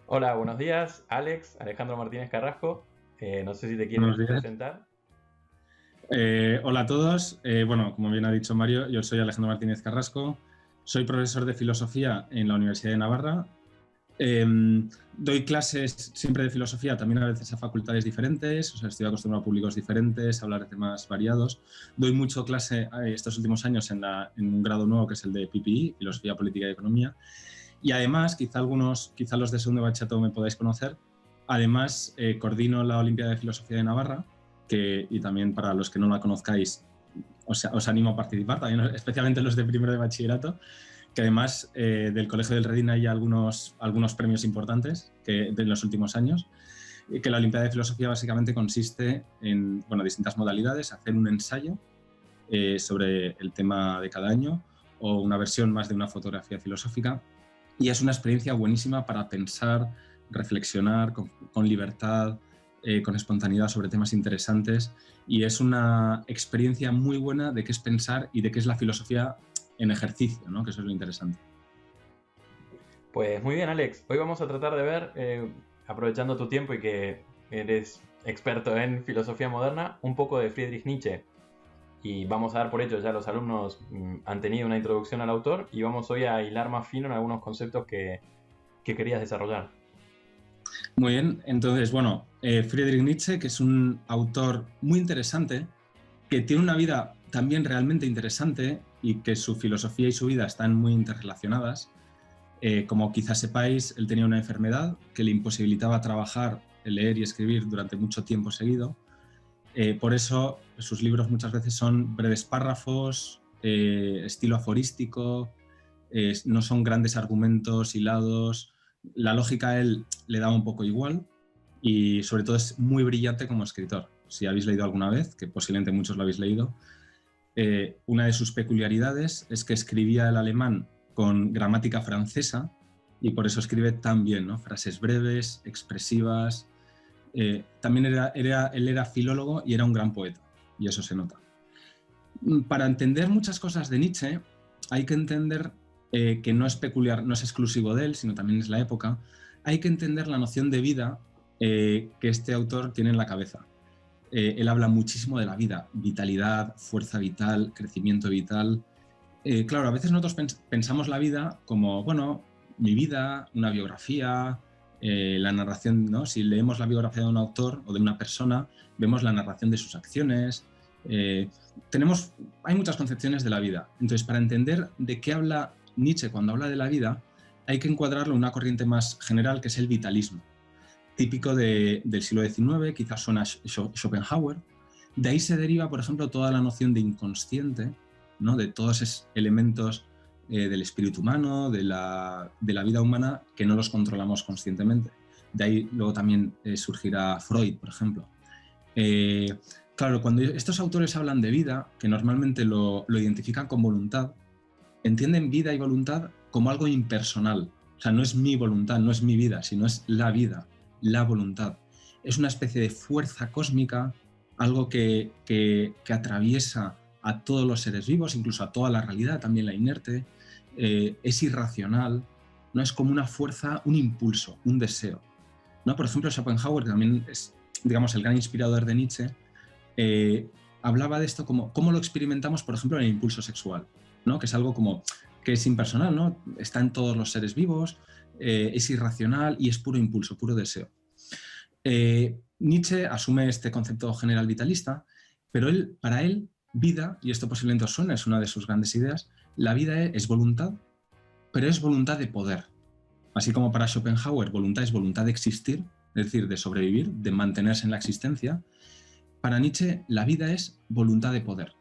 Hola, buenos días, Alex, Alejandro Martínez Carrasco. No sé si te Buenos quieres días. presentar. Hola a todos. Bueno, como bien ha dicho Mario, yo soy Alejandro Martínez Carrasco. Soy profesor de filosofía en la Universidad de Navarra. Eh, Doy clases siempre de filosofía, también a veces a facultades diferentes. O sea, estoy acostumbrado a públicos diferentes, a hablar de temas variados. Doy mucho clase estos últimos años en un grado nuevo que es el de PPI, Filosofía Política y Economía. Y además, quizá los de segundo bachillerato me podáis conocer, además coordino la Olimpiada de Filosofía de Navarra, y también para los que no la conozcáis, os animo a participar, también, especialmente los de primero de bachillerato, que además del Colegio del Redín hay algunos premios importantes de los últimos años, y que la Olimpiada de Filosofía básicamente consiste en distintas modalidades, hacer un ensayo sobre el tema de cada año o una versión más de una fotografía filosófica, y es una experiencia buenísima para pensar, reflexionar con libertad, con espontaneidad sobre temas interesantes, y es una experiencia muy buena de qué es pensar y de qué es la filosofía en ejercicio, ¿no? Que eso es lo interesante. Pues muy bien, Alex. Hoy vamos a tratar de ver, aprovechando tu tiempo y que eres experto en filosofía moderna, un poco de Friedrich Nietzsche. Y vamos a dar por hecho, ya los alumnos han tenido una introducción al autor y vamos hoy a hilar más fino en algunos conceptos que querías desarrollar. Muy bien, entonces, Friedrich Nietzsche, que es un autor muy interesante, que tiene una vida también realmente interesante y que su filosofía y su vida están muy interrelacionadas. Como quizás sepáis, él tenía una enfermedad que le imposibilitaba trabajar, leer y escribir durante mucho tiempo seguido. Por eso sus libros muchas veces son breves párrafos, estilo aforístico, no son grandes argumentos hilados. La lógica a él le daba un poco igual, y sobre todo es muy brillante como escritor. Si habéis leído alguna vez, que posiblemente muchos lo habéis leído, una de sus peculiaridades es que escribía el alemán con gramática francesa, y por eso escribe tan bien, ¿no? Frases breves, expresivas. También él era filólogo y era un gran poeta, y eso se nota. Para entender muchas cosas de Nietzsche hay que entender que no es peculiar, no es exclusivo de él, sino también es la época. Hay que entender la noción de vida que este autor tiene en la cabeza. Él habla muchísimo de la vida, vitalidad, fuerza vital, crecimiento vital. Claro, a veces nosotros pensamos la vida como, bueno, mi vida, una biografía, la narración, ¿no? Si leemos la biografía de un autor o de una persona, vemos la narración de sus acciones. eh, tenemos, Hay muchas concepciones de la vida. Entonces, para entender de qué habla Nietzsche cuando habla de la vida, hay que encuadrarlo en una corriente más general, que es el vitalismo, típico del siglo XIX, quizás suena a Schopenhauer. De ahí se deriva, por ejemplo, toda la noción de inconsciente, ¿no? De todos esos elementos del espíritu humano, de la vida humana, que no los controlamos conscientemente. De ahí luego también surgirá Freud, por ejemplo. Eh, claro, cuando estos autores hablan de vida, que normalmente lo identifican con voluntad, entienden vida y voluntad como algo impersonal. O sea, no es mi voluntad, no es mi vida, sino es la vida, la voluntad. Es una especie de fuerza cósmica, algo que atraviesa a todos los seres vivos, incluso a toda la realidad, también la inerte. Es irracional, no es como una fuerza, un impulso, un deseo, ¿no? Por ejemplo, Schopenhauer, que también es, digamos, el gran inspirador de Nietzsche, eh, hablaba de esto como cómo lo experimentamos, por ejemplo, en el impulso sexual, ¿no? Que es algo como que es impersonal, ¿no? Está en todos los seres vivos, es irracional y es puro impulso, puro deseo. Nietzsche asume este concepto general vitalista, pero para él, vida, y esto posiblemente os suena, es una de sus grandes ideas, la vida es voluntad, pero es voluntad de poder. Así como para Schopenhauer, voluntad es voluntad de existir, es decir, de sobrevivir, de mantenerse en la existencia. Para Nietzsche, la vida es voluntad de poder.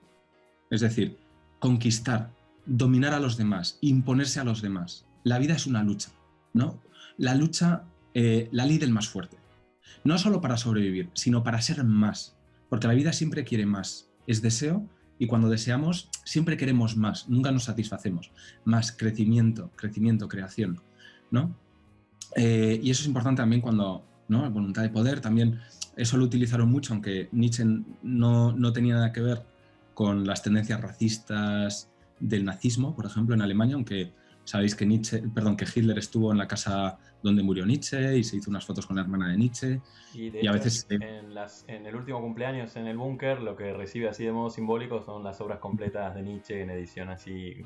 Es decir, conquistar, dominar a los demás, imponerse a los demás. La vida es una lucha, ¿no? La lucha, la ley del más fuerte. No solo para sobrevivir, sino para ser más. Porque la vida siempre quiere más. Es deseo, y cuando deseamos, siempre queremos más. Nunca nos satisfacemos. Más crecimiento, crecimiento, creación, ¿no? Y eso es importante también cuando, ¿no? Voluntad de poder, también eso lo utilizaron mucho, aunque Nietzsche no tenía nada que ver con las tendencias racistas del nazismo, por ejemplo, en Alemania, aunque Sabéis que que Hitler estuvo en la casa donde murió Nietzsche y se hizo unas fotos con la hermana de Nietzsche. Y de Y a hecho, veces... en el último cumpleaños en el búnker, lo que recibe así de modo simbólico son las obras completas de Nietzsche en edición así,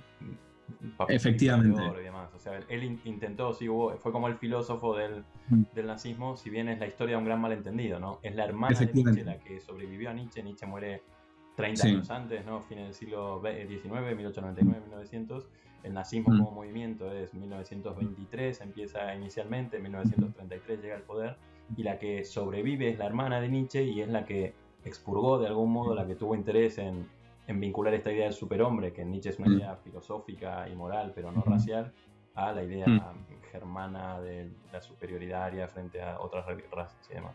papelitos de efectivamente. oro y demás. O sea, él intentó, sí, fue como el filósofo del nazismo, si bien es la historia de un gran malentendido, ¿no? Es la hermana de Nietzsche Efectivamente. la que sobrevivió a Nietzsche. Nietzsche muere 30 Sí. años antes, ¿no? Fines del siglo XIX, 1899, 1900. El nazismo Mm. como movimiento es 1923, empieza inicialmente, en 1933 llega al poder, y la que sobrevive es la hermana de Nietzsche y es la que expurgó de algún modo, la que tuvo interés en vincular esta idea del superhombre, que en Nietzsche es una idea filosófica y moral, pero no racial, a la Mm. idea germana de la superioridad aria frente a otras razas y demás.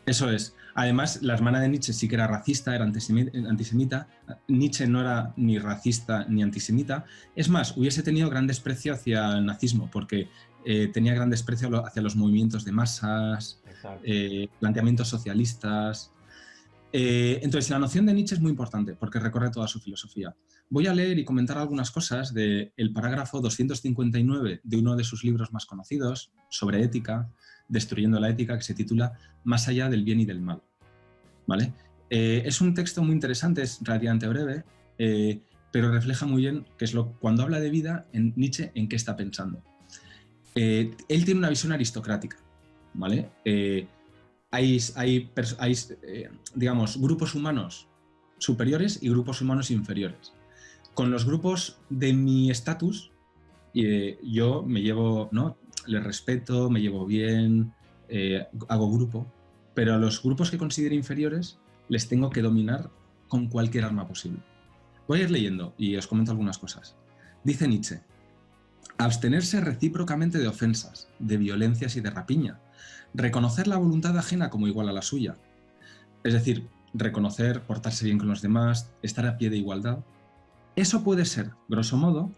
Eso es. Además, la hermana de Nietzsche sí que era racista, era antisemita. Nietzsche no era ni racista ni antisemita. Es más, hubiese tenido gran desprecio hacia el nazismo, porque tenía gran desprecio hacia los movimientos de masas, planteamientos socialistas. Entonces, la noción de Nietzsche es muy importante, porque recorre toda su filosofía. Voy a leer y comentar algunas cosas del parágrafo 259 de uno de sus libros más conocidos, sobre ética, Destruyendo la ética, que se titula Más allá del bien y del mal. ¿Vale? Es un texto muy interesante, es relativamente breve, pero refleja muy bien qué es cuando habla de vida, en Nietzsche, en qué está pensando. Él tiene una visión aristocrática, ¿vale? Hay digamos, grupos humanos superiores y grupos humanos inferiores. Con los grupos de mi estatus, yo me llevo, ¿no? Les respeto, me llevo bien, hago grupo, pero a los grupos que considero inferiores les tengo que dominar con cualquier arma posible. Voy a ir leyendo y os comento algunas cosas. Dice Nietzsche: abstenerse recíprocamente de ofensas, de violencias y de rapiña, reconocer la voluntad ajena como igual a la suya, es decir, reconocer, portarse bien con los demás, estar a pie de igualdad. Eso puede ser, grosso modo,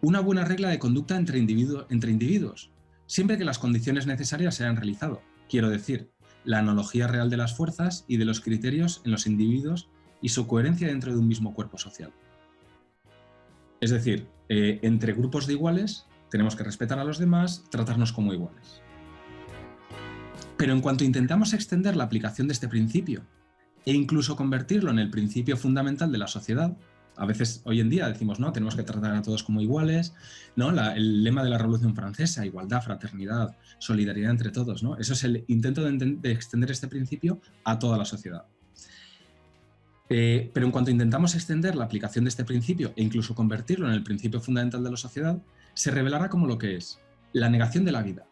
una buena regla de conducta entre individuos, siempre que las condiciones necesarias se hayan realizado. Quiero decir, la analogía real de las fuerzas y de los criterios en los individuos y su coherencia dentro de un mismo cuerpo social. Es decir, entre grupos de iguales tenemos que respetar a los demás, tratarnos como iguales. Pero en cuanto intentamos extender la aplicación de este principio e incluso convertirlo en el principio fundamental de la sociedad, a veces hoy en día decimos, no, tenemos que tratar a todos como iguales, ¿no? El lema de la Revolución Francesa, igualdad, fraternidad, solidaridad entre todos, ¿no? Eso es el intento de extender este principio a toda la sociedad. Pero en cuanto intentamos extender la aplicación de este principio e incluso convertirlo en el principio fundamental de la sociedad, se revelará como lo que es la negación de la vida,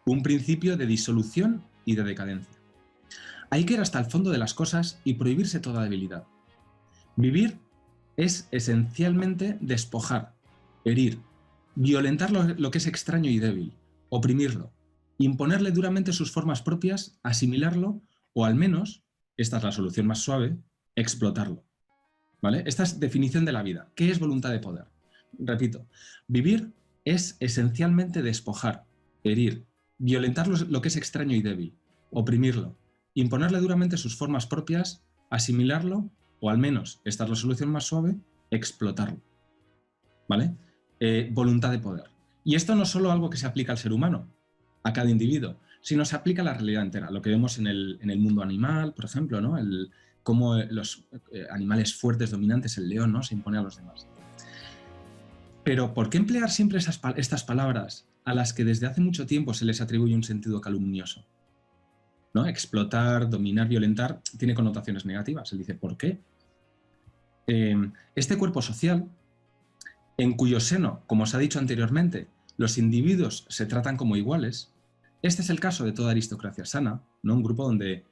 un principio de disolución y de decadencia. Hay que ir hasta el fondo de las cosas y prohibirse toda debilidad. Vivir es esencialmente despojar, herir, violentar lo que es extraño y débil, oprimirlo, imponerle duramente sus formas propias, asimilarlo o al menos, esta es la solución más suave, explotarlo. ¿Vale? Esta es definición de la vida. ¿Qué es voluntad de poder? Repito, vivir es esencialmente despojar, herir, violentar lo que es extraño y débil, oprimirlo, imponerle duramente sus formas propias, asimilarlo o al menos, esta es la solución más suave, explotarlo. ¿Vale? Voluntad de poder. Y esto no es solo algo que se aplica al ser humano, a cada individuo, sino se aplica a la realidad entera. Lo que vemos en el mundo animal, por ejemplo, ¿no? Cómo los animales fuertes, dominantes, el león, ¿no? Se impone a los demás. Pero ¿por qué emplear siempre estas palabras a las que desde hace mucho tiempo se les atribuye un sentido calumnioso? ¿No? Explotar, dominar, violentar, tiene connotaciones negativas. Él dice, ¿por qué? Este cuerpo social, en cuyo seno, como os ha dicho anteriormente, los individuos se tratan como iguales, este es el caso de toda aristocracia sana, ¿no? Un grupo donde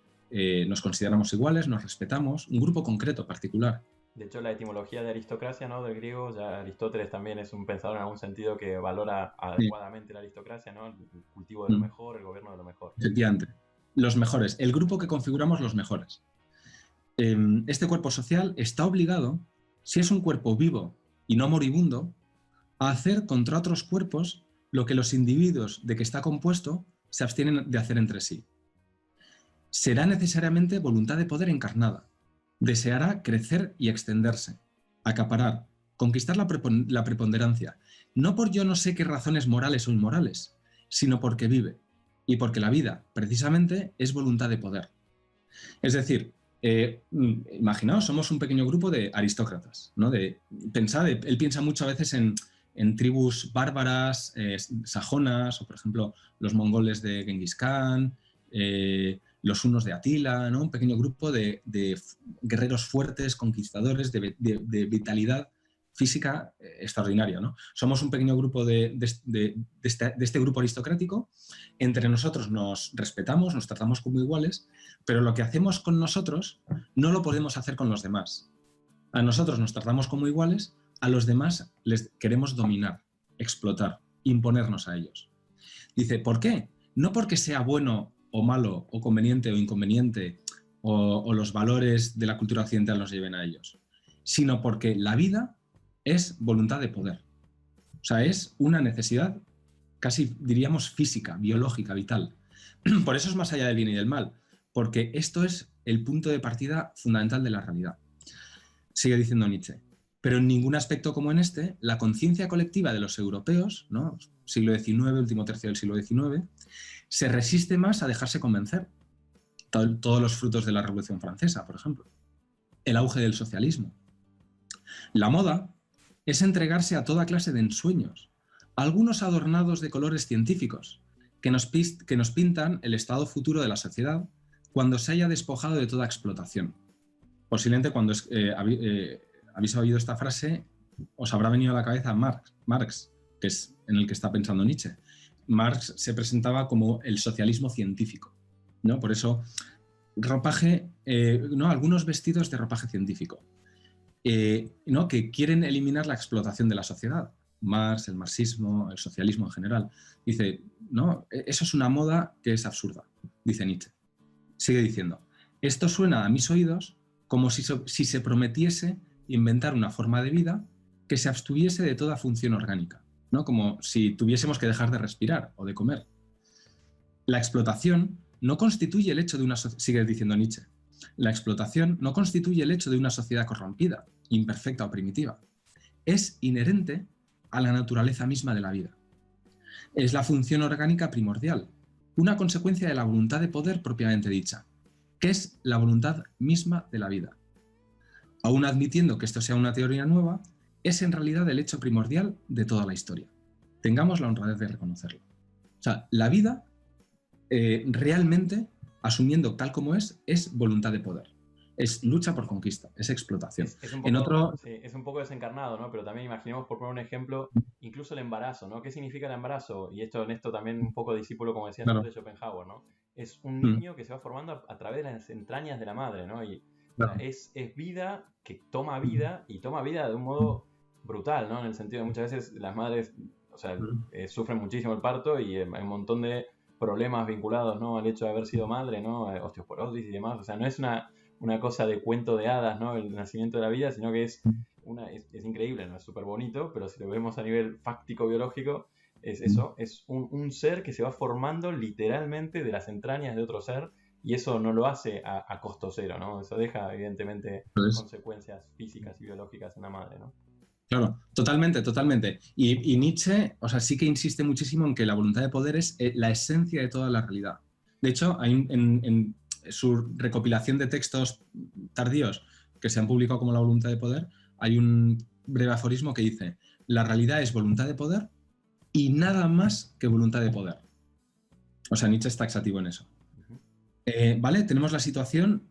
nos consideramos iguales, nos respetamos, un grupo concreto, particular. De hecho, la etimología de aristocracia, ¿no? Del griego, ya Aristóteles también es un pensador en algún sentido que valora adecuadamente la aristocracia, ¿no? El cultivo de lo mejor, el gobierno de lo mejor. Efectivamente. Los mejores, el grupo que configuramos los mejores. Este cuerpo social está obligado, si es un cuerpo vivo y no moribundo, a hacer contra otros cuerpos lo que los individuos de que está compuesto se abstienen de hacer entre sí. Será necesariamente voluntad de poder encarnada. Deseará crecer y extenderse, acaparar, conquistar la preponderancia, no por yo no sé qué razones morales o inmorales, sino porque vive, y porque la vida, precisamente, es voluntad de poder. Es decir, imaginaos, somos un pequeño grupo de aristócratas, ¿no? Pensad, él piensa mucho a veces en tribus bárbaras, sajonas, o por ejemplo los mongoles de Genghis Khan, los hunos de Atila, ¿no? Un pequeño grupo de guerreros fuertes, conquistadores, de vitalidad física extraordinaria, ¿no? Somos un pequeño grupo de este grupo aristocrático. Entre nosotros nos respetamos, nos tratamos como iguales, pero lo que hacemos con nosotros no lo podemos hacer con los demás. A nosotros nos tratamos como iguales, a los demás les queremos dominar, explotar, imponernos a ellos. Dice, ¿por qué? No porque sea bueno o malo, o conveniente o inconveniente, o los valores de la cultura occidental nos lleven a ellos, sino porque la vida es voluntad de poder. O sea, es una necesidad casi diríamos física, biológica, vital. Por eso es más allá del bien y del mal, porque esto es el punto de partida fundamental de la realidad. Sigue diciendo Nietzsche, pero en ningún aspecto como en este, la conciencia colectiva de los europeos, ¿no? Siglo XIX, último tercio del siglo XIX, se resiste más a dejarse convencer. Todos los frutos de la Revolución Francesa, por ejemplo. El auge del socialismo. La moda es entregarse a toda clase de ensueños, algunos adornados de colores científicos, que nos pintan el estado futuro de la sociedad cuando se haya despojado de toda explotación. Posiblemente cuando habéis oído esta frase os habrá venido a la cabeza Marx, que es en el que está pensando Nietzsche. Marx se presentaba como el socialismo científico, ¿no? Por eso ropaje, ¿no? Algunos vestidos de ropaje científico, ¿no? Que quieren eliminar la explotación de la sociedad. Marx, el marxismo, el socialismo en general. Dice, no, eso es una moda que es absurda, dice Nietzsche. Sigue diciendo, esto suena a mis oídos como si se prometiese inventar una forma de vida que se abstuviese de toda función orgánica, ¿no? Como si tuviésemos que dejar de respirar o de comer. La explotación no constituye el hecho de una sociedad, sigue diciendo Nietzsche, la explotación no constituye el hecho de una sociedad corrompida, imperfecta o primitiva. Es inherente a la naturaleza misma de la vida. Es la función orgánica primordial, una consecuencia de la voluntad de poder propiamente dicha, que es la voluntad misma de la vida. Aún admitiendo que esto sea una teoría nueva, es en realidad el hecho primordial de toda la historia. Tengamos la honradez de reconocerlo. O sea, la vida realmente, asumiendo tal como es voluntad de poder. Es lucha por conquista, es explotación. Es un poco desencarnado, ¿no? Pero también imaginemos, por poner un ejemplo, incluso el embarazo, ¿no? ¿Qué significa el embarazo? Y en esto también un poco discípulo, como decía antes, de Schopenhauer, ¿no? Es un niño que se va formando a través de las entrañas de la madre, ¿no? Y es vida que toma vida, y toma vida de un modo brutal, ¿no? En el sentido de muchas veces las madres, o sea, sufren muchísimo el parto y hay un montón de problemas vinculados, ¿no? Al hecho de haber sido madre, ¿no? Osteoporosis y demás. O sea, no es una cosa de cuento de hadas, ¿no? El nacimiento de la vida, sino que es increíble, ¿no? Es súper bonito, pero si lo vemos a nivel fáctico biológico, es eso, es un ser que se va formando literalmente de las entrañas de otro ser, y eso no lo hace a costo cero, ¿no? Eso deja, evidentemente, consecuencias físicas y biológicas en la madre, ¿no? Claro, totalmente, totalmente. Y Nietzsche, o sea, sí que insiste muchísimo en que la voluntad de poder es la esencia de toda la realidad. De hecho, hay en su recopilación de textos tardíos que se han publicado como La voluntad de poder, hay un breve aforismo que dice: la realidad es voluntad de poder y nada más que voluntad de poder. O sea, Nietzsche es taxativo en eso. ¿Vale? Tenemos la situación,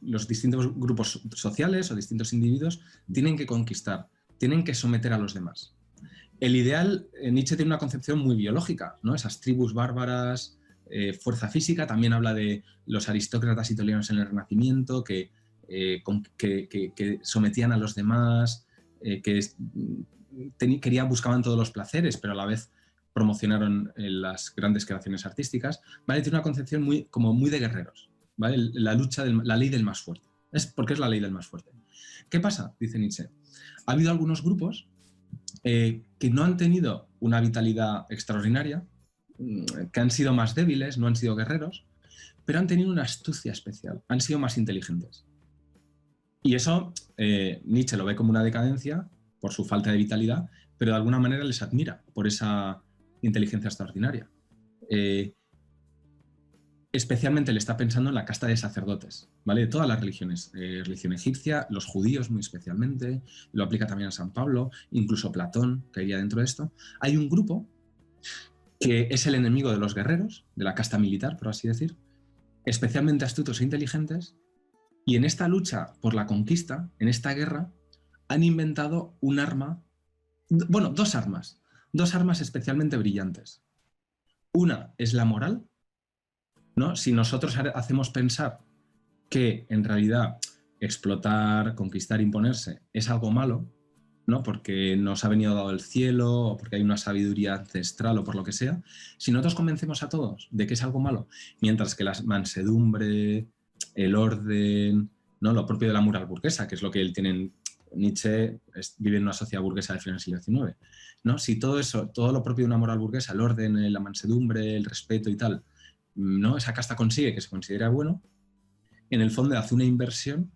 los distintos grupos sociales o distintos individuos tienen que conquistar, tienen que someter a los demás. El ideal, Nietzsche tiene una concepción muy biológica, ¿no? Esas tribus bárbaras, fuerza física, también habla de los aristócratas italianos en el Renacimiento que sometían a los demás, buscaban todos los placeres, pero a la vez promocionaron las grandes creaciones artísticas, ¿vale? Tiene una concepción muy de guerreros, ¿vale? La lucha, la ley del más fuerte. Porque es la ley del más fuerte. ¿Qué pasa? Dice Nietzsche. Ha habido algunos grupos que no han tenido una vitalidad extraordinaria, que han sido más débiles, no han sido guerreros, pero han tenido una astucia especial, han sido más inteligentes. Y eso Nietzsche lo ve como una decadencia, por su falta de vitalidad, pero de alguna manera les admira por esa inteligencia extraordinaria. Especialmente le está pensando en la casta de sacerdotes, ¿vale? De todas las religiones, religión egipcia, los judíos muy especialmente, lo aplica también a San Pablo, incluso Platón caería dentro de esto. Hay un grupo que es el enemigo de los guerreros, de la casta militar, por así decir, especialmente astutos e inteligentes, y en esta lucha por la conquista, en esta guerra, han inventado un arma, bueno, dos armas especialmente brillantes. Una es la moral, ¿no? Si nosotros hacemos pensar que en realidad explotar, conquistar, imponerse es algo malo, ¿no? Porque nos ha venido dado el cielo, o porque hay una sabiduría ancestral o por lo que sea, si nosotros convencemos a todos de que es algo malo, mientras que la mansedumbre, el orden, ¿no? Lo propio de la moral burguesa, que es lo que él tiene Nietzsche, vive en una sociedad burguesa del final del siglo XIX, ¿no? Si todo eso, todo lo propio de una moral burguesa, el orden, la mansedumbre, el respeto y tal, ¿no? Esa casta consigue que se considera bueno, en el fondo hace una inversión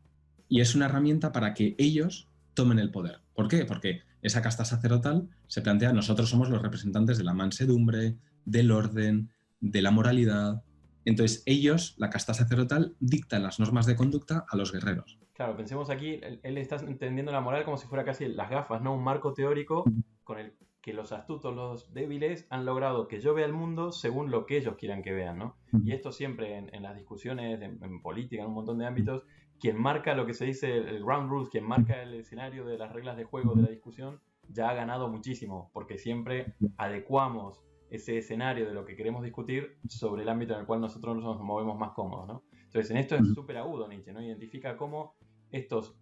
y es una herramienta para que ellos tomen el poder. ¿Por qué? Porque esa casta sacerdotal se plantea, nosotros somos los representantes de la mansedumbre, del orden, de la moralidad. Entonces ellos, la casta sacerdotal, dictan las normas de conducta a los guerreros. Claro, pensemos aquí, él está entendiendo la moral como si fuera casi las gafas, ¿no? Un marco teórico con el que los astutos, los débiles, han logrado que yo vea el mundo según lo que ellos quieran que vean, ¿no? Y esto siempre en las discusiones, en política, en un montón de ámbitos, quien marca lo que se dice el ground rules, quien marca el escenario de las reglas de juego de la discusión, ya ha ganado muchísimo, porque siempre adecuamos ese escenario de lo que queremos discutir sobre el ámbito en el cual nosotros nos movemos más cómodos, ¿no? Entonces, en esto es súper agudo Nietzsche, ¿no? Identifica cómo estos...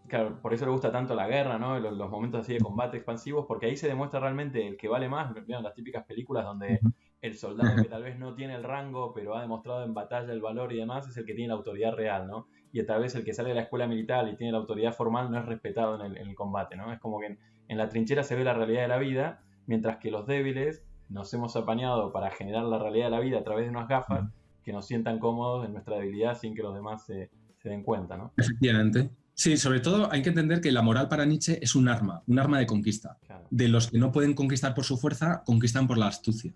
claro, por eso le gusta tanto la guerra, ¿no? Los momentos así de combate expansivos, porque ahí se demuestra realmente el que vale más. ¿Vieron las típicas películas donde el soldado que tal vez no tiene el rango, pero ha demostrado en batalla el valor y demás, es el que tiene la autoridad real, ¿no? Y tal vez el que sale de la escuela militar y tiene la autoridad formal no es respetado en el combate, ¿no? Es como que en la trinchera se ve la realidad de la vida, mientras que los débiles nos hemos apañado para generar la realidad de la vida a través de unas gafas que nos sientan cómodos en nuestra debilidad sin que los demás se den cuenta, ¿no? Efectivamente. Sí, sobre todo hay que entender que la moral para Nietzsche es un arma de conquista. Claro. De los que no pueden conquistar por su fuerza, conquistan por la astucia,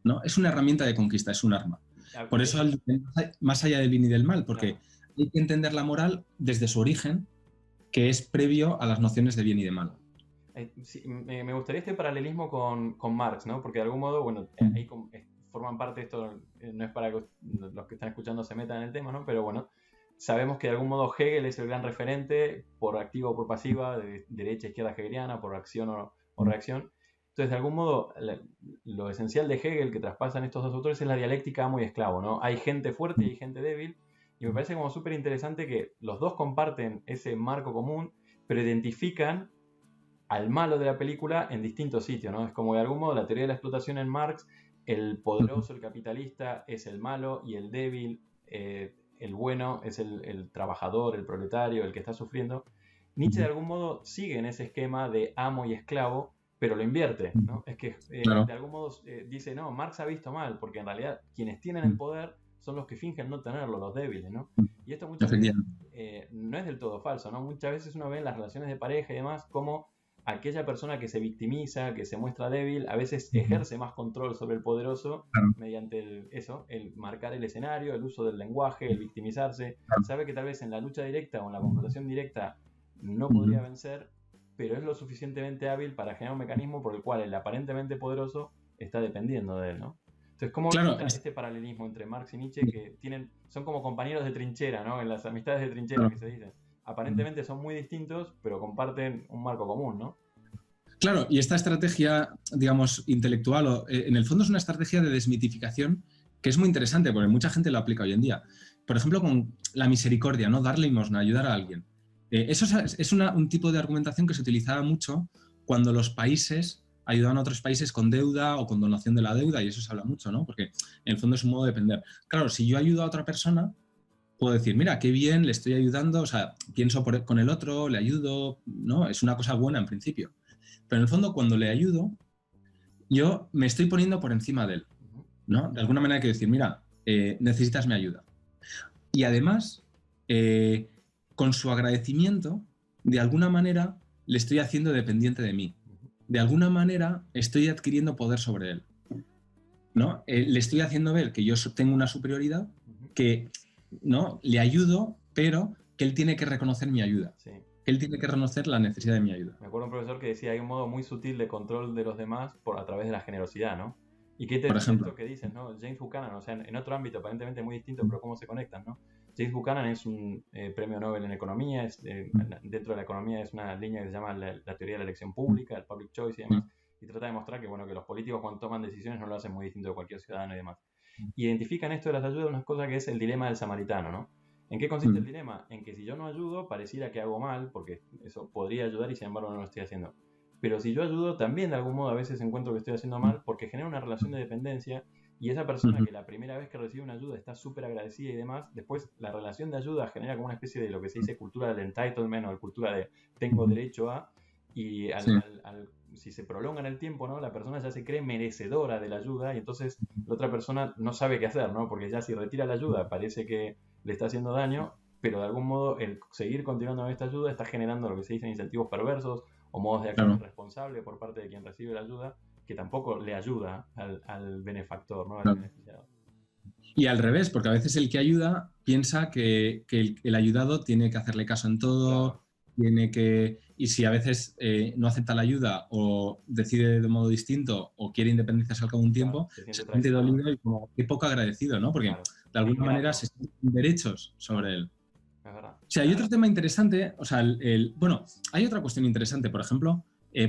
¿no? Es una herramienta de conquista, es un arma. Por eso, más allá del bien y del mal, porque claro, hay que entender la moral desde su origen, que es previo a las nociones de bien y de mal. Sí, me gustaría este paralelismo con Marx, ¿no? Porque de algún modo, bueno, ahí forman parte de esto, no es para que los que están escuchando se metan en el tema, ¿no? Pero bueno, sabemos que de algún modo Hegel es el gran referente, por activa o por pasiva, de derecha, izquierda hegeliana, por acción o reacción. Entonces, de algún modo, lo esencial de Hegel que traspasan estos dos autores es la dialéctica amo y esclavo, ¿no? Hay gente fuerte y hay gente débil, y me parece como súper interesante que los dos comparten ese marco común, pero identifican al malo de la película en distintos sitios, ¿no? Es como de algún modo la teoría de la explotación en Marx, el poderoso, el capitalista es el malo y el débil, el bueno es el trabajador, el proletario, el que está sufriendo. Nietzsche de algún modo sigue en ese esquema de amo y esclavo, pero lo invierte, ¿no? Es que claro, de algún modo dice, no, Marx ha visto mal, porque en realidad quienes tienen el poder son los que fingen no tenerlo, los débiles, ¿no? Y esto muchas veces no es del todo falso, ¿no? Muchas veces uno ve en las relaciones de pareja y demás como aquella persona que se victimiza, que se muestra débil, a veces ejerce más control sobre el poderoso mediante el marcar el escenario, el uso del lenguaje, el victimizarse. Sabe que tal vez en la lucha directa o en la confrontación directa no podría vencer, pero es lo suficientemente hábil para generar un mecanismo por el cual el aparentemente poderoso está dependiendo de él, ¿no? Entonces, ¿cómo ves este paralelismo entre Marx y Nietzsche que son como compañeros de trinchera, ¿no? En las amistades de trinchera que se dicen. Aparentemente son muy distintos, pero comparten un marco común, ¿no? Claro, y esta estrategia, digamos, intelectual, en el fondo es una estrategia de desmitificación que es muy interesante, porque mucha gente lo aplica hoy en día. Por ejemplo, con la misericordia, ¿no? Dar limosna, ayudar a alguien. Eso es un tipo de argumentación que se utilizaba mucho cuando los países ayudaban a otros países con deuda o con donación de la deuda, y eso se habla mucho, ¿no? Porque en el fondo es un modo de depender. Claro, si yo ayudo a otra persona, puedo decir, mira, qué bien, le estoy ayudando, o sea, pienso con el otro, le ayudo, ¿no? Es una cosa buena en principio. Pero en el fondo, cuando le ayudo, yo me estoy poniendo por encima de él, ¿no? De alguna manera hay que decir, mira, necesitas mi ayuda. Y además, con su agradecimiento, de alguna manera, le estoy haciendo dependiente de mí. De alguna manera estoy adquiriendo poder sobre él, ¿no? Le estoy haciendo ver que yo tengo una superioridad, que, ¿no?, le ayudo, pero que él tiene que reconocer mi ayuda. Sí. Que él tiene que reconocer la necesidad de mi ayuda. Me acuerdo un profesor que decía, hay un modo muy sutil de control de los demás a través de la generosidad, ¿no? Y qué Por ejemplo, esto que dices, ¿no? James Buchanan, o sea, en otro ámbito aparentemente muy distinto, pero cómo se conectan, ¿no? James Buchanan es un premio Nobel en economía, dentro de la economía es una línea que se llama la teoría de la elección pública, el public choice y demás, y trata de mostrar que, bueno, que los políticos cuando toman decisiones no lo hacen muy distinto de cualquier ciudadano y demás. Y identifican esto de las ayudas una cosa que es el dilema del samaritano, ¿no? ¿En qué consiste el dilema? En que si yo no ayudo, pareciera que hago mal, porque eso podría ayudar y sin embargo no lo estoy haciendo. Pero si yo ayudo, también de algún modo a veces encuentro que estoy haciendo mal, porque genera una relación de dependencia y esa persona que la primera vez que recibe una ayuda está súper agradecida y demás, después la relación de ayuda genera como una especie de lo que se dice cultura del entitlement o cultura de tengo derecho a, y si se prolonga en el tiempo, ¿no?, la persona ya se cree merecedora de la ayuda y entonces la otra persona no sabe qué hacer, ¿no? Porque ya si retira la ayuda parece que le está haciendo daño, pero de algún modo el seguir continuando con esta ayuda está generando lo que se dice incentivos perversos o modos de acción irresponsable por parte de quien recibe la ayuda, que tampoco le ayuda al benefactor, ¿no?, al beneficiado. Y al revés, porque a veces el que ayuda piensa que el ayudado tiene que hacerle caso en todo, tiene que... Y si a veces no acepta la ayuda o decide de modo distinto o quiere independizarse al cabo de un tiempo, se siente dolido y como qué poco agradecido, ¿no? Porque de alguna manera se sienten derechos sobre él. Es verdad. O sea, hay otro tema interesante, o sea, bueno, hay otra cuestión interesante, por ejemplo,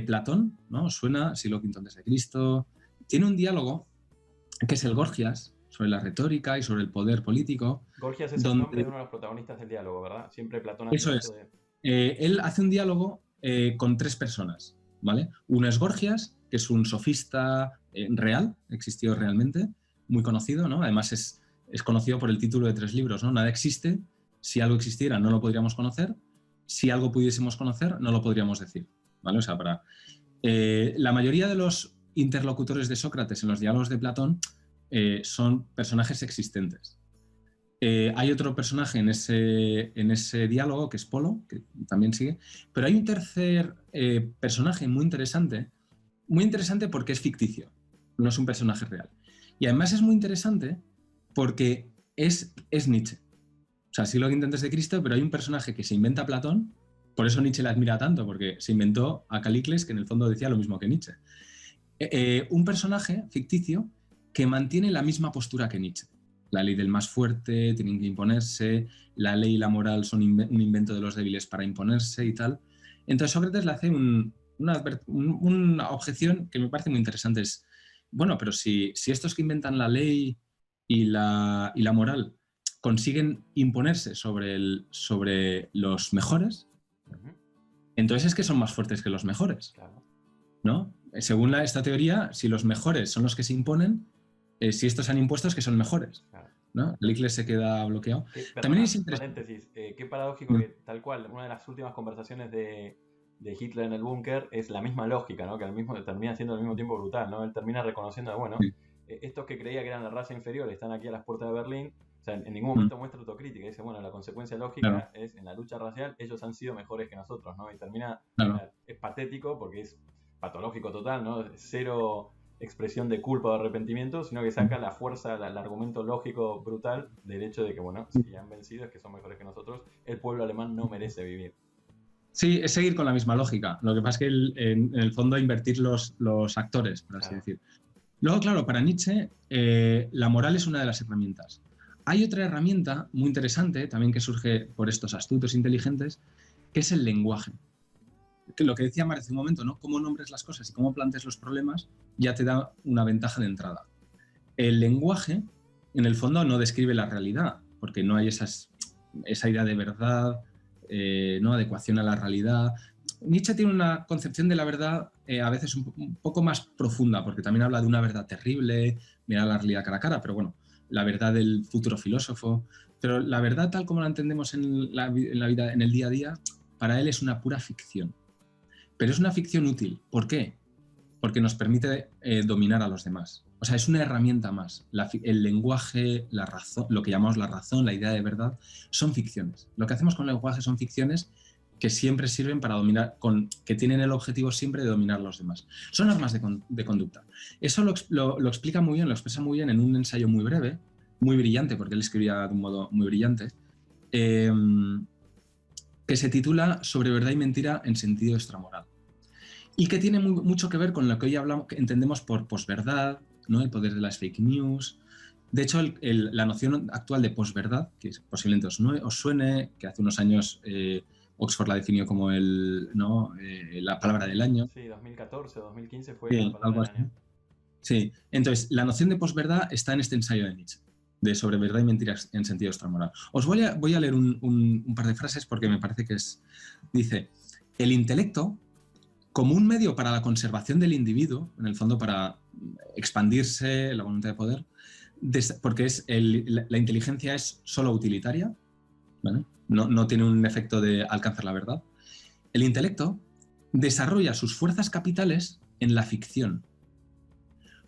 Platón, ¿no? Suena, siglo V a.C., tiene un diálogo que es el Gorgias, sobre la retórica y sobre el poder político. Gorgias es el nombre de uno de los protagonistas del diálogo, ¿verdad? Siempre Platón hace eso es. Él hace un diálogo con tres personas, ¿vale? Uno es Gorgias, que es un sofista real, existió realmente, muy conocido, ¿no? Además es conocido por el título de 3 libros, ¿no? Nada existe, si algo existiera no lo podríamos conocer, si algo pudiésemos conocer no lo podríamos decir, ¿vale? O sea, la mayoría de los interlocutores de Sócrates en los diálogos de Platón son personajes existentes. Hay otro personaje en ese diálogo que es Polo, que también sigue, pero hay un tercer personaje muy interesante porque es ficticio, no es un personaje real. Y además es muy interesante porque es Nietzsche. O sea, siglo V a.C., pero hay un personaje que se inventa Platón, por eso Nietzsche le admira tanto, porque se inventó a Calicles, que en el fondo decía lo mismo que Nietzsche. Un personaje ficticio que mantiene la misma postura que Nietzsche. La ley del más fuerte, tienen que imponerse, la ley y la moral son un invento de los débiles para imponerse y tal. Entonces Sócrates le hace una objeción que me parece muy interesante. Es, bueno, pero si estos que inventan la ley y la moral consiguen imponerse sobre los mejores, entonces es que son más fuertes que los mejores, ¿no? Según esta teoría, si los mejores son los que se imponen, si estos han impuesto es que son mejores, ¿no? El Icles se queda bloqueado. También es interesante. Paréntesis, qué paradójico que tal cual, una de las últimas conversaciones de Hitler en el búnker es la misma lógica, ¿no? Que termina siendo al mismo tiempo brutal, ¿no? Él termina reconociendo, bueno, estos que creía que eran la raza inferior están aquí a las puertas de Berlín. O sea, en ningún momento muestra autocrítica. Dice, bueno, la consecuencia lógica es, en la lucha racial, ellos han sido mejores que nosotros, ¿no? Y termina, es patético porque es patológico total, ¿no? Cero expresión de culpa o arrepentimiento, sino que saca la fuerza, el argumento lógico brutal del hecho de que, bueno, si han vencido es que son mejores que nosotros, el pueblo alemán no merece vivir. Sí, es seguir con la misma lógica. Lo que pasa es que en el fondo invertir los actores, por así decir. Luego, claro, para Nietzsche la moral es una de las herramientas. Hay otra herramienta muy interesante, también que surge por estos astutos inteligentes, que es el lenguaje. Que lo que decía Mar hace un momento, ¿no? Cómo nombres las cosas y cómo plantees los problemas ya te da una ventaja de entrada. El lenguaje, en el fondo, no describe la realidad, porque no hay esa idea de verdad, no adecuación a la realidad. Nietzsche tiene una concepción de la verdad a veces un poco más profunda, porque también habla de una verdad terrible, mirar la realidad cara a cara, pero bueno, la verdad del futuro filósofo. Pero la verdad, tal como la entendemos en la vida, en el día a día, para él es una pura ficción. Pero es una ficción útil. ¿Por qué? Porque nos permite dominar a los demás. O sea, es una herramienta más. El lenguaje, la razón, lo que llamamos la razón, la idea de verdad, son ficciones. Lo que hacemos con el lenguaje son ficciones que siempre sirven para dominar, que tienen el objetivo siempre de dominar a los demás. Son armas de conducta. Eso lo explica muy bien, lo expresa muy bien en un ensayo muy breve, muy brillante, porque él escribía de un modo muy brillante, que se titula Sobre verdad y mentira en sentido extramoral. Y que tiene mucho que ver con lo que hoy hablamos, que entendemos por posverdad, ¿no? El poder de las fake news. De hecho, la noción actual de posverdad, que posiblemente os suene, que hace unos años Oxford la definió como la palabra del año. Sí, 2014 o 2015 fue Sí, la palabra del año. Sí, entonces la noción de posverdad está en este ensayo de Nietzsche, de sobre verdad y mentira en sentido extramoral. Os voy a leer un par de frases porque me parece que dice, el intelecto, como un medio para la conservación del individuo, en el fondo para expandirse, la voluntad de poder, porque la inteligencia es solo utilitaria, ¿vale? No tiene un efecto de alcanzar la verdad. El intelecto desarrolla sus fuerzas capitales en la ficción,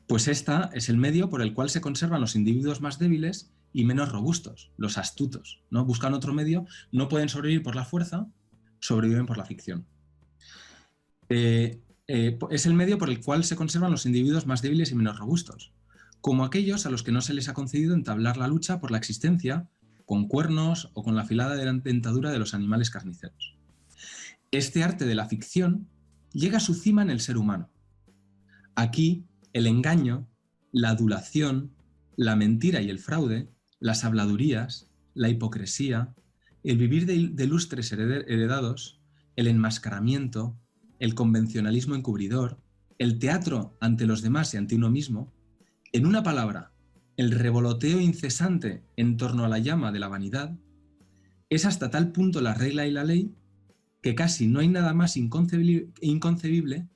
pues esta es el medio por el cual se conservan los individuos más débiles y menos robustos, los astutos, ¿no? Buscan otro medio, no pueden sobrevivir por la fuerza, sobreviven por la ficción. Es el medio por el cual se conservan los individuos más débiles y menos robustos, como aquellos a los que no se les ha concedido entablar la lucha por la existencia con cuernos o con la afilada dentadura de los animales carniceros. Este arte de la ficción llega a su cima en el ser humano. Aquí, el engaño, la adulación, la mentira y el fraude, las habladurías, la hipocresía, el vivir de lustres heredados, el enmascaramiento, el convencionalismo encubridor, el teatro ante los demás y ante uno mismo, en una palabra, el revoloteo incesante en torno a la llama de la vanidad, es hasta tal punto la regla y la ley que casi no hay nada más inconcebible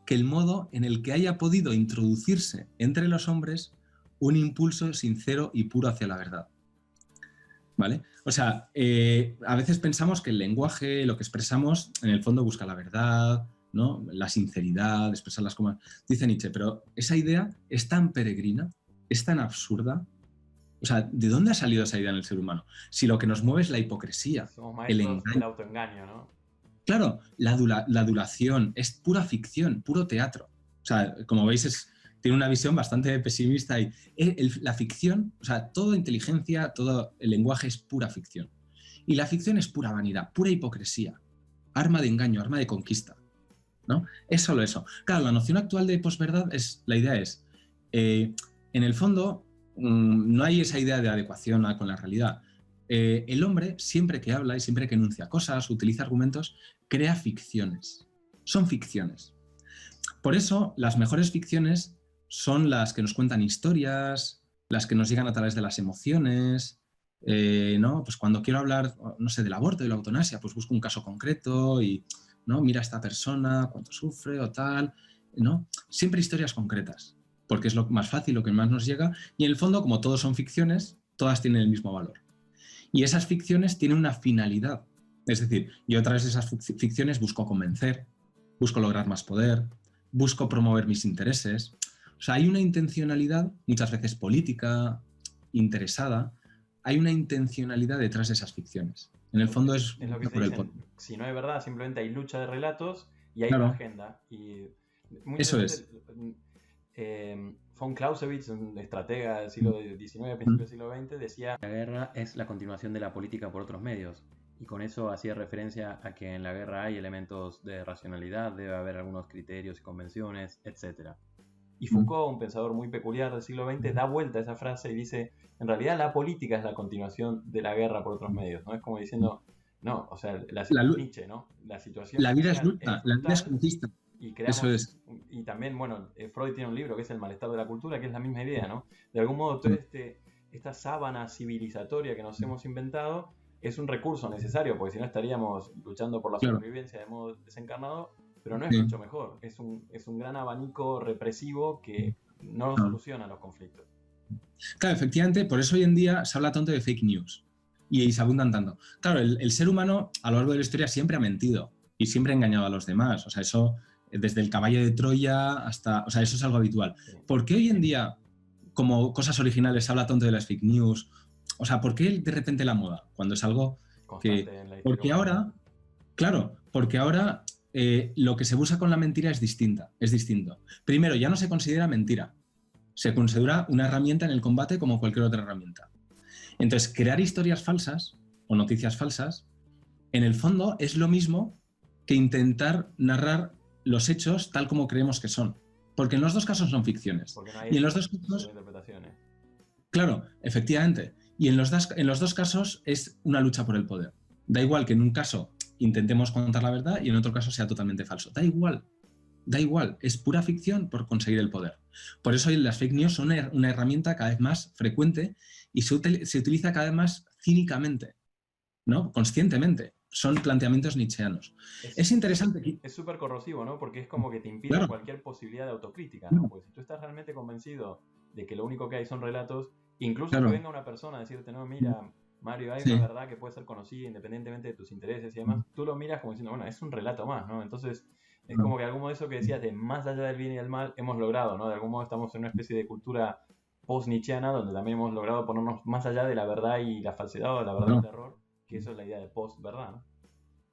que el modo en el que haya podido introducirse entre los hombres un impulso sincero y puro hacia la verdad. ¿Vale? O sea, a veces pensamos que el lenguaje, lo que expresamos, en el fondo busca la verdad, ¿no? La sinceridad, expresarlas como... Dice Nietzsche, pero esa idea es tan peregrina, es tan absurda. O sea, ¿de dónde ha salido esa idea en el ser humano? Si lo que nos mueve es la hipocresía, somos maestros del autoengaño, ¿no? Claro, la adulación es pura ficción, puro teatro. O sea, como veis, tiene una visión bastante pesimista y la ficción, o sea, toda inteligencia, todo el lenguaje es pura ficción. Y la ficción es pura vanidad, pura hipocresía, arma de engaño, arma de conquista, ¿no? Es solo eso. Claro, la noción actual de posverdad la idea es, en el fondo, no hay esa idea de adecuación con la realidad. El hombre, siempre que habla y siempre que enuncia cosas, utiliza argumentos, crea ficciones. Son ficciones. Por eso, las mejores ficciones son las que nos cuentan historias, las que nos llegan a través de las emociones, ¿no? Pues cuando quiero hablar, no sé, del aborto y la eutanasia, pues busco un caso concreto y, ¿no? Mira a esta persona, cuánto sufre o tal, ¿no? Siempre historias concretas, porque es lo más fácil, lo que más nos llega, y en el fondo, como todos son ficciones, todas tienen el mismo valor. Y esas ficciones tienen una finalidad. Es decir, yo a través de esas ficciones busco convencer, busco lograr más poder, busco promover mis intereses. O sea, hay una intencionalidad, muchas veces política, interesada, hay una intencionalidad detrás de esas ficciones. En el fondo es lo que se dicen, si no hay verdad, simplemente hay lucha de relatos y hay una agenda. Y eso es. Von Clausewitz, un estratega del siglo XIX, a principios del siglo XX, decía: la guerra es la continuación de la política por otros medios. Y con eso hacía referencia a que en la guerra hay elementos de racionalidad, debe haber algunos criterios y convenciones, etc. Y Foucault, un pensador muy peculiar del siglo XX, da vuelta a esa frase y dice: en realidad la política es la continuación de la guerra por otros medios, ¿no? Es como diciendo, no, o sea, Nietzsche, ¿no? La situación la vida es lucha, la vida es conquista. Y creamos, eso es. Y también, bueno, Freud tiene un libro que es El malestar de la cultura, que es la misma idea, ¿no? De algún modo, toda esta sábana civilizatoria que nos hemos inventado es un recurso necesario, porque si no estaríamos luchando por la supervivencia de modo desencarnado, pero no es mucho mejor. Es un gran abanico represivo que no soluciona los conflictos. Claro, efectivamente, por eso hoy en día se habla tanto de fake news y se abundan tanto. Claro, el ser humano a lo largo de la historia siempre ha mentido y siempre ha engañado a los demás. O sea, eso desde el caballo de Troya hasta... O sea, eso es algo habitual. Sí. ¿Por qué hoy en día, como cosas originales, se habla tanto de las fake news? O sea, ¿por qué de repente la moda? Cuando es algo que... Porque ahora Claro, porque ahora lo que se busca con la mentira es distinto. Primero, ya no se considera mentira, se considera una herramienta en el combate como cualquier otra herramienta. Entonces, crear historias falsas o noticias falsas, en el fondo es lo mismo que intentar narrar los hechos tal como creemos que son. Porque en los dos casos son ficciones. Porque no hay Y en los dos solo casos, interpretaciones. claro, efectivamente. Y en los dos casos es una lucha por el poder. Da igual que en un caso intentemos contar la verdad y en otro caso sea totalmente falso. Da igual, es pura ficción por conseguir el poder. Por eso las fake news son una herramienta cada vez más frecuente y se utiliza cada vez más cínicamente, ¿no? Conscientemente. Son planteamientos nietzscheanos. Es interesante que... Es súper corrosivo, ¿no? Porque es como que te impide Claro, cualquier posibilidad de autocrítica, ¿no? Porque si tú estás realmente convencido de que lo único que hay son relatos, incluso que claro, venga una persona a decirte, no, mira, Mario, hay una sí, verdad que puede ser conocida independientemente de tus intereses y demás, tú lo miras como diciendo, bueno, es un relato más, ¿no? Entonces, es como que algo de eso que decías de más allá del bien y del mal hemos logrado, ¿no? De algún modo estamos en una especie de cultura post-nietzscheana donde también hemos logrado ponernos más allá de la verdad y la falsedad o de la verdad y el claro. error, que eso es la idea de post-verdad, ¿no?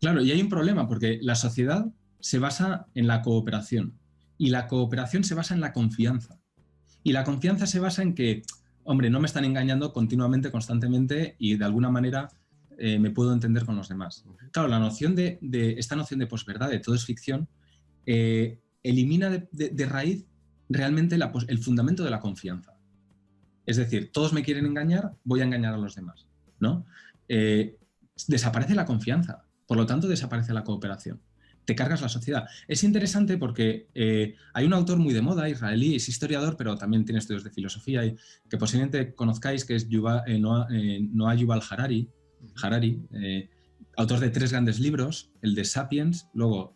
Claro, y hay un problema porque la sociedad se basa en la cooperación y la cooperación se basa en la confianza. Y la confianza se basa en que, hombre, no me están engañando continuamente, constantemente y de alguna manera me puedo entender con los demás. Ujú. Claro, la noción esta noción de posverdad, de todo es ficción, elimina de raíz realmente el fundamento de la confianza. Es decir, todos me quieren engañar, voy a engañar a los demás, ¿no? Desaparece la confianza, por lo tanto desaparece la cooperación. Te cargas la sociedad. Es interesante porque hay un autor muy de moda, israelí, es historiador, pero también tiene estudios de filosofía, y que posiblemente conozcáis, que es Noah Yuval Harari, Ujú. autor de 3 grandes libros, el de Sapiens, luego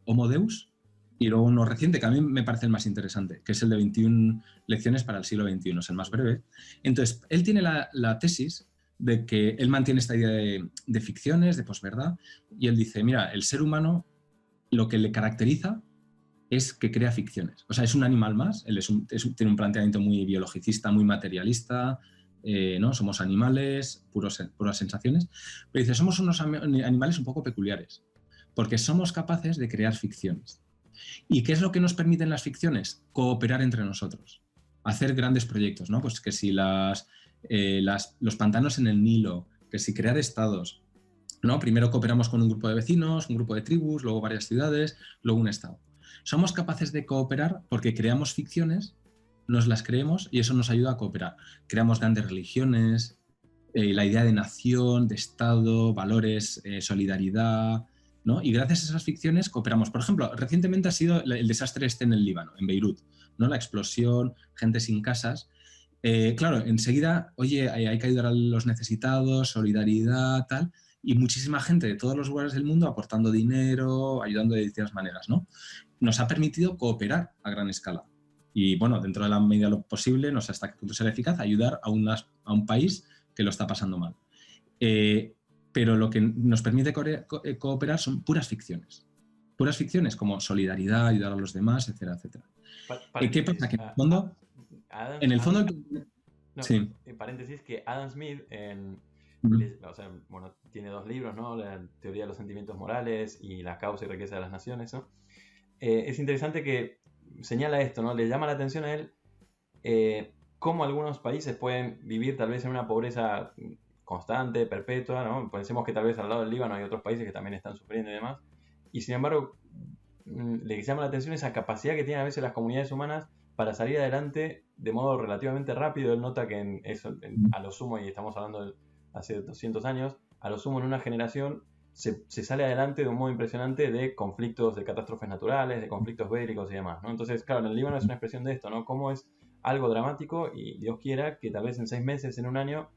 Homo Deus, y luego uno reciente que a mí me parece el más interesante, que es el de 21 lecciones para el siglo XXI, es el más breve. Entonces, él tiene la tesis de que él mantiene esta idea de ficciones, de posverdad, y él dice, mira, el ser humano lo que le caracteriza es que crea ficciones. O sea, es un animal más, él tiene un planteamiento muy biologicista, muy materialista, ¿no? Somos animales, puras sensaciones, pero dice, somos unos animales un poco peculiares, porque somos capaces de crear ficciones. ¿Y qué es lo que nos permiten las ficciones? Cooperar entre nosotros, hacer grandes proyectos, ¿no? Pues que si los pantanos en el Nilo, que si crear estados, ¿no? Primero cooperamos con un grupo de vecinos, un grupo de tribus, luego varias ciudades, luego un estado. Somos capaces de cooperar porque creamos ficciones, nos las creemos y eso nos ayuda a cooperar. Creamos grandes religiones, la idea de nación, de estado, valores, solidaridad, ¿no? Y gracias a esas ficciones cooperamos. Por ejemplo, recientemente ha sido el desastre este en el Líbano, en Beirut, ¿no? La explosión, gente sin casas. Claro, enseguida, oye, hay que ayudar a los necesitados, solidaridad, tal, y muchísima gente de todos los lugares del mundo aportando dinero, ayudando de distintas maneras, ¿no? Nos ha permitido cooperar a gran escala. Y bueno, dentro de la medida de lo posible, no sé hasta qué punto será eficaz, ayudar a un país que lo está pasando mal. Pero lo que nos permite cooperar son puras ficciones. Puras ficciones como solidaridad, ayudar a los demás, etcétera, etcétera. ¿Qué Paréntesis, pasa? Que en el fondo, no, sí. paréntesis que Adam Smith Mm. o sea, bueno, tiene 2 libros, ¿no? La teoría de los sentimientos morales y la causa y riqueza de las naciones, ¿no? Es interesante que señala esto, ¿no? Le llama la atención a él cómo algunos países pueden vivir tal vez en una pobreza constante, perpetua, ¿no? Pensemos que tal vez al lado del Líbano hay otros países que también están sufriendo y demás, y sin embargo le llama la atención esa capacidad que tienen a veces las comunidades humanas para salir adelante de modo relativamente rápido. Él nota que a lo sumo, y estamos hablando de hace 200 años, a lo sumo en una generación se sale adelante de un modo impresionante de conflictos, de catástrofes naturales, de conflictos bélicos y demás, ¿no? Entonces, claro, en el Líbano es una expresión de esto, ¿no? Cómo es algo dramático y Dios quiera que tal vez en 6 meses, en un año,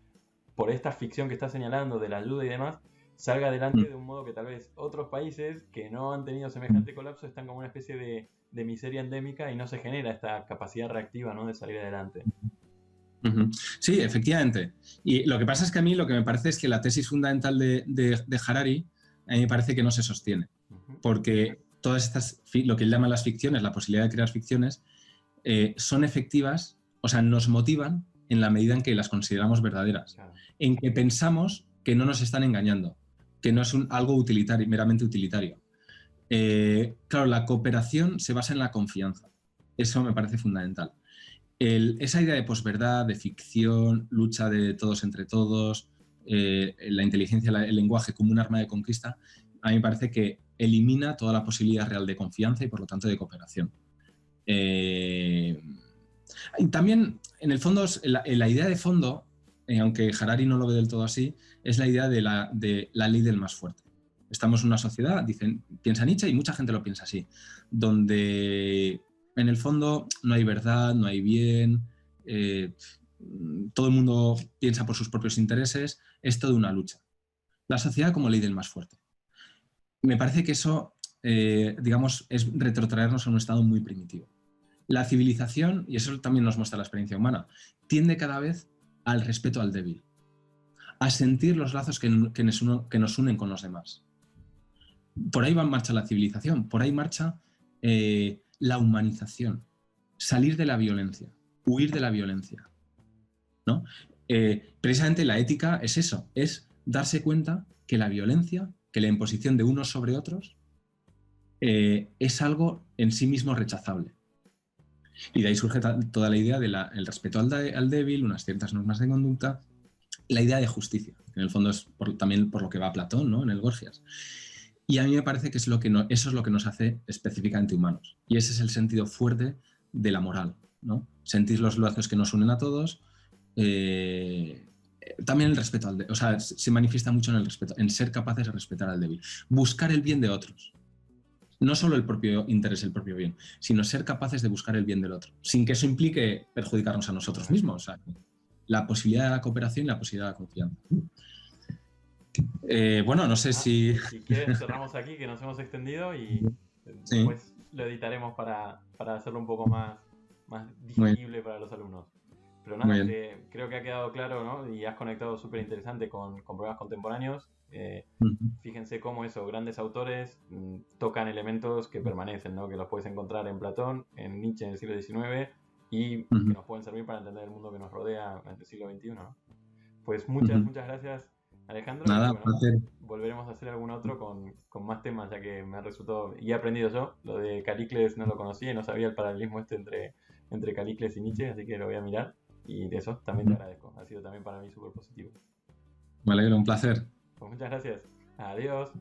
por esta ficción que está señalando de la ayuda y demás, salga adelante de un modo que tal vez otros países que no han tenido semejante colapso están como una especie de miseria endémica y no se genera esta capacidad reactiva, ¿no? De salir adelante. Sí, efectivamente. Y lo que pasa es que a mí lo que me parece es que la tesis fundamental de Harari a mí me parece que no se sostiene. Ujú. Porque todas estas, lo que él llama las ficciones, la posibilidad de crear ficciones, son efectivas, o sea, nos motivan en la medida en que las consideramos verdaderas, Claro. en que pensamos que no nos están engañando. que no es algo utilitario, meramente utilitario. Claro, la cooperación se basa en la confianza. Eso me parece fundamental. Esa idea de posverdad, de ficción, lucha de todos entre todos, la inteligencia, el lenguaje como un arma de conquista, a mí me parece que elimina toda la posibilidad real de confianza y por lo tanto de cooperación. Y también, en el fondo, la idea de fondo, aunque Harari no lo ve del todo así, es la idea de la ley del más fuerte. Estamos en una sociedad, piensa Nietzsche, y mucha gente lo piensa así, donde en el fondo no hay verdad, no hay bien, todo el mundo piensa por sus propios intereses, es toda una lucha. La sociedad como ley del más fuerte. Me parece que eso, digamos, es retrotraernos a un estado muy primitivo. La civilización, y eso también nos muestra la experiencia humana, tiende cada vez al respeto al débil, a sentir los lazos que nos unen con los demás. Por ahí va en marcha la civilización, por ahí marcha la humanización, salir de la violencia, huir de la violencia, ¿no? Precisamente la ética es eso, es darse cuenta que la violencia, que la imposición de unos sobre otros, es algo en sí mismo rechazable. Y de ahí surge toda la idea del respeto al débil, unas ciertas normas de conducta, la idea de justicia, que en el fondo es también por lo que va Platón, ¿no? En el Gorgias. Y a mí me parece que eso es lo que nos hace específicamente humanos. Y ese es el sentido fuerte de la moral, ¿no? Sentir los lazos que nos unen a todos. También el respeto al débil. O sea, se manifiesta mucho en el respeto, en ser capaces de respetar al débil. Buscar el bien de otros. No solo el propio interés, el propio bien, sino ser capaces de buscar el bien del otro, sin que eso implique perjudicarnos a nosotros mismos. O sea, la posibilidad de la cooperación y la posibilidad de la confianza. Bueno, no sé si... Si quieres cerramos aquí, que nos hemos extendido y después lo editaremos para hacerlo un poco más digerible para los alumnos. Pero nada, creo que ha quedado claro, ¿no? Y has conectado súper interesante con problemas contemporáneos. Fíjense cómo eso, grandes autores tocan elementos que permanecen, ¿no? Que los puedes encontrar en Platón, en Nietzsche en el siglo XIX y que nos pueden servir para entender el mundo que nos rodea en el siglo XXI, ¿no? Pues muchas gracias, Alejandro. Nada, y bueno, volveremos a hacer algún otro con más temas, ya que me ha resultado, y he aprendido yo, lo de Calicles no lo conocía y no sabía el paralelismo entre Calicles y Nietzsche, así que lo voy a mirar. Y de eso también te agradezco. Ha sido también para mí súper positivo. Me alegro, un placer. Pues muchas gracias. Adiós.